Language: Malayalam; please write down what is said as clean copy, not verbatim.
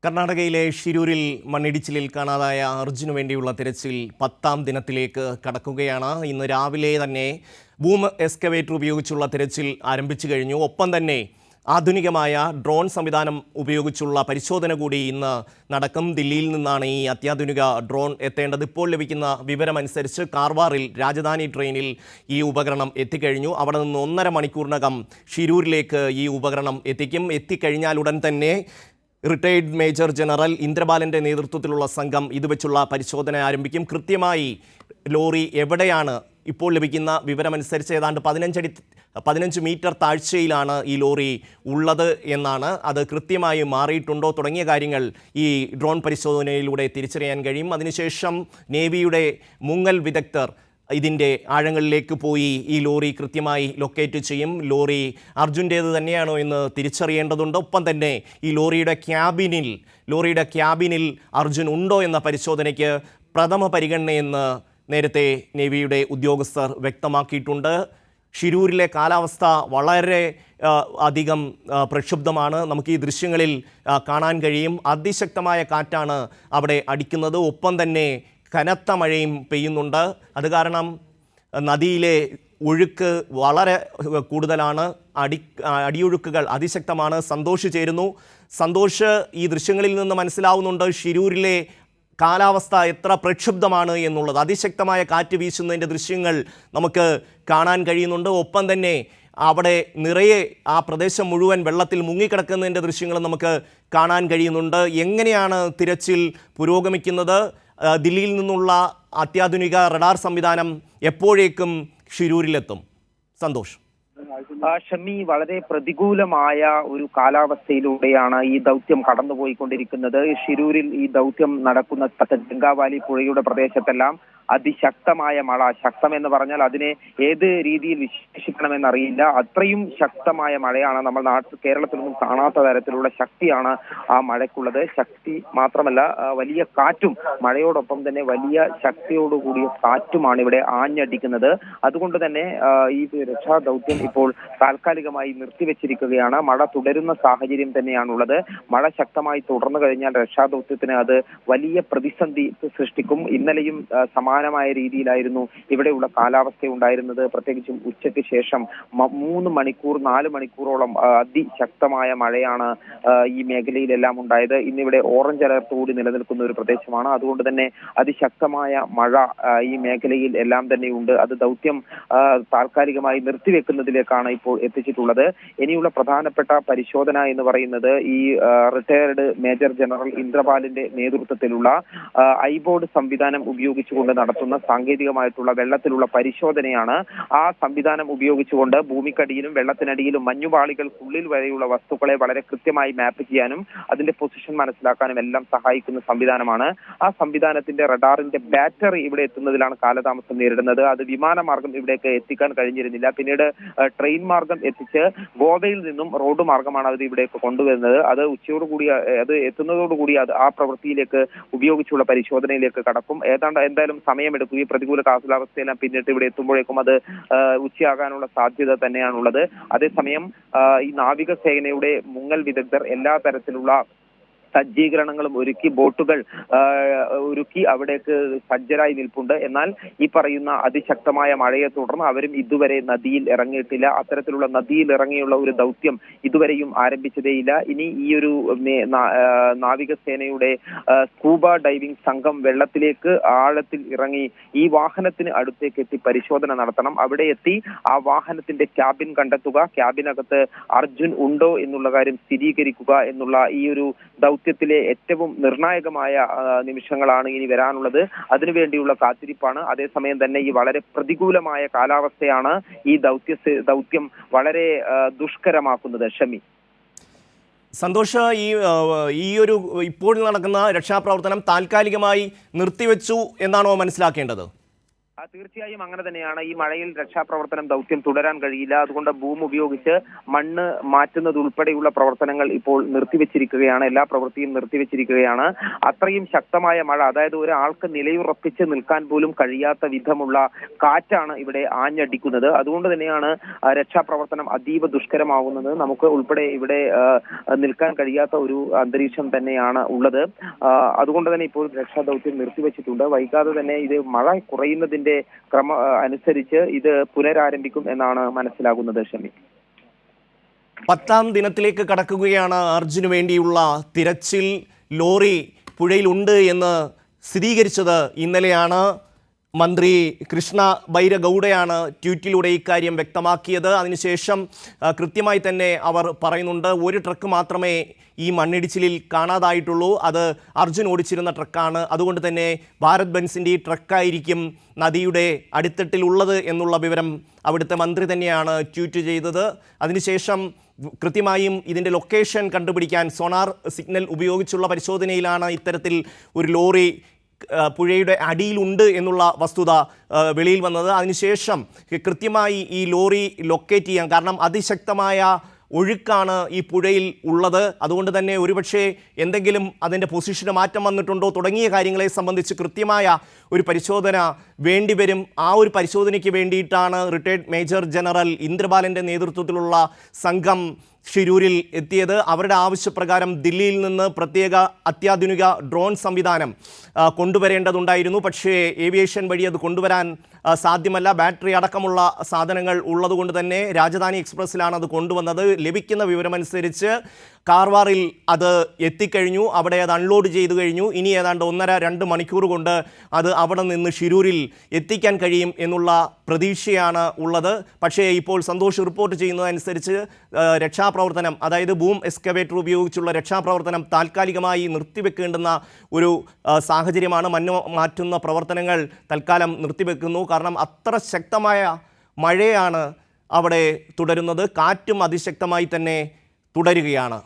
കർണാടകയിലെ ഷിരൂരിൽ മണ്ണിടിച്ചിലിൽ കാണാതായ അർജുനു വേണ്ടിയുള്ള തിരച്ചിൽ 10ാം ദിനത്തിലേക്ക് കടക്കുകയാണ്. ഇന്ന് രാവിലെ തന്നെ ബൂം എക്സ്കവേറ്റർ ഉപയോഗിച്ചുള്ള തിരച്ചിൽ ആരംഭിച്ചു കഴിഞ്ഞു. ഒപ്പം തന്നെ ആധുനികമായ ഡ്രോൺ സംവിധാനം ഉപയോഗിച്ചുള്ള പരിശോധന കൂടി ഇന്ന് നടക്കും. ദില്ലിയിൽ നിന്നാണ് ഈ അത്യാധുനിക ഡ്രോൺ എത്തേണ്ടത്. ഇപ്പോൾ ലഭിക്കുന്ന വിവരമനുസരിച്ച് കാർവാറിൽ രാജധാനി ട്രെയിനിൽ ഈ ഉപകരണം എത്തിക്കഴിഞ്ഞു. അവിടെ നിന്ന് 1.5 മണിക്കൂറിനകം ഷിരൂരിലേക്ക് ഈ ഉപകരണം എത്തിക്കും. എത്തിക്കഴിഞ്ഞാൽ ഉടൻ തന്നെ റിട്ടയർഡ് മേജർ ജനറൽ ഇന്ദ്രബാലൻ്റെ നേതൃത്വത്തിലുള്ള സംഘം ഇത് വെച്ചുള്ള പരിശോധന ആരംഭിക്കും. കൃത്യമായി ലോറി എവിടെയാണ് ഇപ്പോൾ ലഭിക്കുന്ന വിവരമനുസരിച്ച് ഏതാണ്ട് 15 മീറ്റർ താഴ്ചയിലാണ് ഈ ലോറി ഉള്ളത് എന്നാണ്. അത് കൃത്യമായി മാറിയിട്ടുണ്ടോ തുടങ്ങിയ കാര്യങ്ങൾ ഈ ഡ്രോൺ പരിശോധനയിലൂടെ തിരിച്ചറിയാൻ കഴിയും. അതിനുശേഷം നേവിയുടെ മുങ്ങൽ വിദഗ്ധർ ഇതിൻ്റെ ആഴങ്ങളിലേക്ക് പോയി ഈ ലോറി കൃത്യമായി ലൊക്കേറ്റ് ചെയ്യും. ലോറി അർജുൻ്റേത് തന്നെയാണോ എന്ന് തിരിച്ചറിയേണ്ടതുണ്ട്. ഒപ്പം തന്നെ ഈ ലോറിയുടെ ക്യാബിനിൽ അർജുൻ ഉണ്ടോ എന്ന പരിശോധനയ്ക്ക് പ്രഥമ പരിഗണനയെന്ന് നേരത്തെ നേവിയുടെ ഉദ്യോഗസ്ഥർ വ്യക്തമാക്കിയിട്ടുണ്ട്. ഷിരൂരിലെ കാലാവസ്ഥ വളരെ അധികം പ്രക്ഷുബ്ധമാണ്. നമുക്ക് ഈ ദൃശ്യങ്ങളിൽ കാണാൻ കഴിയും. അതിശക്തമായ കാറ്റാണ് അവിടെ അടിക്കുന്നത്. ഒപ്പം തന്നെ കനത്ത മഴയും പെയ്യുന്നുണ്ട്. അത് കാരണം നദിയിലെ ഒഴുക്ക് വളരെ കൂടുതലാണ്. അടിയൊഴുക്കുകൾ അതിശക്തമാണ്. സന്തോഷ് ചേരുന്നു. സന്തോഷ്, ഈ ദൃശ്യങ്ങളിൽ നിന്ന് മനസ്സിലാവുന്നുണ്ട് ഷിരൂരിലെ കാലാവസ്ഥ എത്ര പ്രക്ഷുബ്ധമാണ് എന്നുള്ളത്. അതിശക്തമായ കാറ്റ് വീശുന്നതിൻ്റെ ദൃശ്യങ്ങൾ നമുക്ക് കാണാൻ കഴിയുന്നുണ്ട്. ഒപ്പം തന്നെ അവിടെ നിറയെ ആ പ്രദേശം മുഴുവൻ വെള്ളത്തിൽ മുങ്ങിക്കിടക്കുന്നതിൻ്റെ ദൃശ്യങ്ങൾ നമുക്ക് കാണാൻ കഴിയുന്നുണ്ട്. എങ്ങനെയാണ് തിരച്ചിൽ പുരോഗമിക്കുന്നത്? ദില്ലിയിൽ നിന്നുള്ള അത്യാധുനിക റഡാർ സംവിധാനം എപ്പോഴേക്കും ഷിരൂരിലെത്തും? സന്തോഷ്. ഷമി, വളരെ പ്രതികൂലമായ ഒരു കാലാവസ്ഥയിലൂടെയാണ് ഈ ദൗത്യം കടന്നുപോയിക്കൊണ്ടിരിക്കുന്നത്. ഷിരൂരിൽ ഈ ദൗത്യം നടക്കുന്ന ഗംഗാവാലി പുഴയുടെ പ്രദേശത്തെല്ലാം അതിശക്തമായ മഴ. ശക്തം എന്ന് പറഞ്ഞാൽ അതിനെ ഏത് രീതിയിൽ വിശേഷിക്കണമെന്നറിയില്ല. അത്രയും ശക്തമായ മഴയാണ്. നമ്മൾ കേരളത്തിലൊന്നും കാണാത്ത തരത്തിലുള്ള ശക്തിയാണ് ആ മഴയ്ക്കുള്ളത്. ശക്തി മാത്രമല്ല, വലിയ കാറ്റും മഴയോടൊപ്പം തന്നെ വലിയ ശക്തിയോടുകൂടിയ കാറ്റുമാണ് ഇവിടെ ആഞ്ഞടിക്കുന്നത്. അതുകൊണ്ട് തന്നെ ഈ രക്ഷാ ദൗത്യം ഇപ്പോൾ താൽക്കാലികമായി നിർത്തിവെച്ചിരിക്കുകയാണ്. മഴ തുടരുന്ന സാഹചര്യം തന്നെയാണുള്ളത്. മഴ ശക്തമായി തുടർന്നു കഴിഞ്ഞാൽ രക്ഷാദൗത്യത്തിന് അത് വലിയ പ്രതിസന്ധി സൃഷ്ടിക്കും. ഇന്നലെയും സമാനമായ രീതിയിലായിരുന്നു ഇവിടെയുള്ള കാലാവസ്ഥ ഉണ്ടായിരുന്നത്. പ്രത്യേകിച്ചും ഉച്ചയ്ക്ക് ശേഷം 3 മണിക്കൂർ 4 മണിക്കൂറോളം അതിശക്തമായ മഴയാണ് ഈ മേഖലയിലെല്ലാം ഉണ്ടായത്. ഇന്നിവിടെ ഓറഞ്ച് അലർട്ട് കൂടി നിലനിൽക്കുന്ന ഒരു പ്രദേശമാണ്. അതുകൊണ്ട് തന്നെ അതിശക്തമായ മഴ ഈ മേഖലയിൽ എല്ലാം തന്നെ ഉണ്ട്. അത് ദൗത്യം താൽക്കാലികമായി നിർത്തിവെക്കുന്നതിലേക്കാണ് ഇപ്പോൾ എത്തിച്ചിട്ടുള്ളത്. ഇനിയുള്ള പ്രധാനപ്പെട്ട പരിശോധന എന്ന് പറയുന്നത് ഈ റിട്ടയർഡ് മേജർ ജനറൽ ഇന്ദ്രപാലിന്റെ നേതൃത്വത്തിലുള്ള ഐബോർഡ് സംവിധാനം ഉപയോഗിച്ചുകൊണ്ട് നടത്തുന്ന സാങ്കേതികമായിട്ടുള്ള വെള്ളത്തിലുള്ള പരിശോധനയാണ്. ആ സംവിധാനം ഉപയോഗിച്ചുകൊണ്ട് ഭൂമിക്കടിയിലും വെള്ളത്തിനടിയിലും മഞ്ഞുപാളികൾക്കുള്ളിൽ വരെയുള്ള വസ്തുക്കളെ വളരെ കൃത്യമായി മാപ്പ് ചെയ്യാനും അതിന്റെ പൊസിഷൻ മനസ്സിലാക്കാനും എല്ലാം സഹായിക്കുന്ന സംവിധാനമാണ്. ആ സംവിധാനത്തിന്റെ റഡാറിന്റെ ബാറ്ററി ഇവിടെ എത്തുന്നതിലാണ് കാലതാമസം നേരിടുന്നത്. അത് വിമാനമാർഗം ഇവിടേക്ക് എത്തിക്കാൻ കഴിഞ്ഞിരുന്നില്ല. പിന്നീട് ട്രെയിൻ മാർഗം എത്തിച്ച് ഗോവയിൽ നിന്നും റോഡ് മാർഗമാണ് അത് ഇവിടേക്ക് കൊണ്ടുവരുന്നത്. അത് ഉച്ചയോടുകൂടി അത് എത്തുന്നതോടുകൂടി അത് ആ പ്രവൃത്തിയിലേക്ക് ഉപയോഗിച്ചുള്ള പരിശോധനയിലേക്ക് കടക്കും. എന്തായാലും സമയമെടുക്കും. ഈ പ്രതികൂല കാലാവസ്ഥയെല്ലാം പിന്നിട്ട് ഇവിടെ എത്തുമ്പോഴേക്കും അത് ഉച്ചയാകാനുള്ള സാധ്യത തന്നെയാണുള്ളത്. അതേസമയം ഈ നാവികസേനയുടെ മുങ്ങൽ വിദഗ്ധർ എല്ലാ തരത്തിലുള്ള സജ്ജീകരണങ്ങളും ഒരുക്കി, ബോട്ടുകൾ ഒരുക്കി അവിടേക്ക് സജ്ജരായി നിൽപ്പുണ്ട്. എന്നാൽ ഈ പറയുന്ന അതിശക്തമായ മഴയെ തുടർന്ന് അവരും ഇതുവരെ നദിയിൽ ഇറങ്ങിയിട്ടില്ല. അത്തരത്തിലുള്ള നദിയിൽ ഇറങ്ങിയുള്ള ഒരു ദൗത്യം ഇതുവരെയും ആരംഭിച്ചതേയില്ല. ഇനി ഈ ഒരു നാവികസേനയുടെ സ്കൂബ ഡൈവിംഗ് സംഘം വെള്ളത്തിലേക്ക് ആഴത്തിൽ ഇറങ്ങി ഈ വാഹനത്തിന് അടുത്തേക്ക് എത്തി പരിശോധന നടത്തണം. അവിടെ എത്തി ആ വാഹനത്തിന്റെ ക്യാബിൻ കണ്ടെത്തുക, ക്യാബിനകത്ത് അർജുൻ ഉണ്ടോ എന്നുള്ള കാര്യം സ്ഥിരീകരിക്കുക എന്നുള്ള ഈ ഒരു ദൗത്യത്തിലെ ഏറ്റവും നിർണായകമായ നിമിഷങ്ങളാണ് ഇനി വരാനുള്ളത്. അതിനുവേണ്ടിയുള്ള കാത്തിരിപ്പാണ്. അതേസമയം തന്നെ ഈ വളരെ പ്രതികൂലമായ കാലാവസ്ഥയാണ് ഈ ദൗത്യം വളരെ ദുഷ്കരമാക്കുന്നത്. ഷമി. സന്തോഷ്, ഈ ഒരു ഇപ്പോൾ നടക്കുന്ന രക്ഷാപ്രവർത്തനം താൽക്കാലികമായി നിർത്തിവെച്ചു എന്നാണോ മനസ്സിലാക്കേണ്ടത്? തീർച്ചയായും അങ്ങനെ തന്നെയാണ്. ഈ മഴയിൽ രക്ഷാപ്രവർത്തനം ദൗത്യം തുടരാൻ കഴിയില്ല. അതുകൊണ്ട് ബൂം ഉപയോഗിച്ച് മണ്ണ് മാറ്റുന്നത് ഉൾപ്പെടെയുള്ള പ്രവർത്തനങ്ങൾ ഇപ്പോൾ നിർത്തിവെച്ചിരിക്കുകയാണ്. എല്ലാ പ്രവൃത്തിയും നിർത്തിവെച്ചിരിക്കുകയാണ്. അത്രയും ശക്തമായ മഴ, അതായത് ഒരാൾക്ക് നിലയുറപ്പിച്ച് നിൽക്കാൻ പോലും കഴിയാത്ത വിധമുള്ള കാറ്റാണ് ഇവിടെ ആഞ്ഞടിക്കുന്നത്. അതുകൊണ്ട് തന്നെയാണ് രക്ഷാപ്രവർത്തനം അതീവ ദുഷ്കരമാവുന്നത്. നമുക്ക് ഉൾപ്പെടെ ഇവിടെ നിൽക്കാൻ കഴിയാത്ത ഒരു അന്തരീക്ഷം തന്നെയാണ് ഉള്ളത്. അതുകൊണ്ട് തന്നെ ഇപ്പോൾ രക്ഷാദൗത്യം നിർത്തിവെച്ചിട്ടുണ്ട്. വൈകാതെ തന്നെ ഇത് മഴ കുറയുന്നതിന്റെ അനുസരിച്ച് ഇത് പുനരാരംഭിക്കും എന്നാണ് മനസ്സിലാകുന്നത്. ഷമി, 10ാം ദിനത്തിലേക്ക് കടക്കുകയാണ് അർജുന് വേണ്ടിയുള്ള തിരച്ചിൽ. ലോറി പുഴയിലുണ്ട് എന്ന് സ്ഥിരീകരിച്ചത് ഇന്നലെയാണ്. മന്ത്രി കൃഷ്ണ ബൈരഗൌഡയാണ് ട്വീറ്റിലൂടെ ഇക്കാര്യം വ്യക്തമാക്കിയത്. അതിനുശേഷം കൃത്യമായി തന്നെ അവർ പറയുന്നുണ്ട്, ഒരു ട്രക്ക് മാത്രമേ ഈ മണ്ണിടിച്ചിലിൽ കാണാതായിട്ടുള്ളൂ. അത് അർജുൻ ഓടിച്ചിരുന്ന ട്രക്കാണ്. അതുകൊണ്ട് തന്നെ ഭാരത് ബെൻസിൻ്റെ ഈ ട്രക്കായിരിക്കും നദിയുടെ അടിത്തട്ടിലുള്ളത് എന്നുള്ള വിവരം അവിടുത്തെ മന്ത്രി തന്നെയാണ് ട്വീറ്റ് ചെയ്തത്. അതിനുശേഷം കൃത്യമായും ഇതിൻ്റെ ലൊക്കേഷൻ കണ്ടുപിടിക്കാൻ സോണാർ സിഗ്നൽ ഉപയോഗിച്ചുള്ള പരിശോധനയിലാണ് ഇത്തരത്തിൽ ഒരു ലോറി പുഴയുടെ അടിയിലുണ്ട് എന്നുള്ള വസ്തുത വെളിയിൽ വന്നത്. അതിനുശേഷം കൃത്യമായി ഈ ലോറി ലൊക്കേറ്റ് ചെയ്യാൻ, കാരണം അതിശക്തമായ ഒഴുക്കാണ് ഈ പുഴയിൽ ഉള്ളത്. അതുകൊണ്ട് തന്നെ ഒരുപക്ഷെ എന്തെങ്കിലും അതിൻ്റെ പൊസിഷന് മാറ്റം വന്നിട്ടുണ്ടോ തുടങ്ങിയ കാര്യങ്ങളെ സംബന്ധിച്ച് കൃത്യമായ ഒരു പരിശോധന വേണ്ടിവരും. ആ ഒരു പരിശോധനയ്ക്ക് വേണ്ടിയിട്ടാണ് റിട്ടയർഡ് മേജർ ജനറൽ ഇന്ദ്രബാലൻ്റെ നേതൃത്വത്തിലുള്ള സംഘം ഷിരൂരിൽ എത്തിയത്. അവരുടെ ആവശ്യപ്രകാരം ദില്ലിയിൽ നിന്ന് പ്രത്യേക അത്യാധുനിക ഡ്രോൺ സംവിധാനം കൊണ്ടുവരേണ്ടതുണ്ടായിരുന്നു. പക്ഷേ ഏവിയേഷൻ വഴി അത് കൊണ്ടുവരാൻ സാധ്യമല്ല. ബാറ്ററി അടക്കമുള്ള സാധനങ്ങൾ ഉള്ളതുകൊണ്ട് തന്നെ രാജധാനി എക്സ്പ്രസ്സിലാണ് അത് കൊണ്ടുവന്നത്. ലഭിക്കുന്ന വിവരമനുസരിച്ച് കാർവാറിൽ അത് എത്തിക്കഴിഞ്ഞു. അവിടെ അത് അൺലോഡ് ചെയ്തു കഴിഞ്ഞു. ഇനി ഏതാണ്ട് 1.5-2 മണിക്കൂർ കൊണ്ട് അത് അവിടെ നിന്ന് ഷിരൂരിൽ എത്തിക്കാൻ കഴിയും എന്നുള്ള പ്രതീക്ഷയാണ് ഉള്ളത്. പക്ഷേ ഇപ്പോൾ സന്തോഷ് റിപ്പോർട്ട് ചെയ്യുന്നതനുസരിച്ച് രക്ഷാപ്രവർത്തനം, അതായത് ബൂം എക്സ്കവേറ്റർ ഉപയോഗിച്ചുള്ള രക്ഷാപ്രവർത്തനം താൽക്കാലികമായി നിർത്തിവെക്കേണ്ടുന്ന ഒരു സാഹചര്യമാണ്. മണ്ണ് മാറ്റുന്ന പ്രവർത്തനങ്ങൾ തൽക്കാലം നിർത്തിവെക്കുന്നു. കാരണം അത്ര ശക്തമായ മഴയാണ് അവിടെ തുടരുന്നത്. കാറ്റും അതിശക്തമായി തന്നെ തുടരുകയാണ്.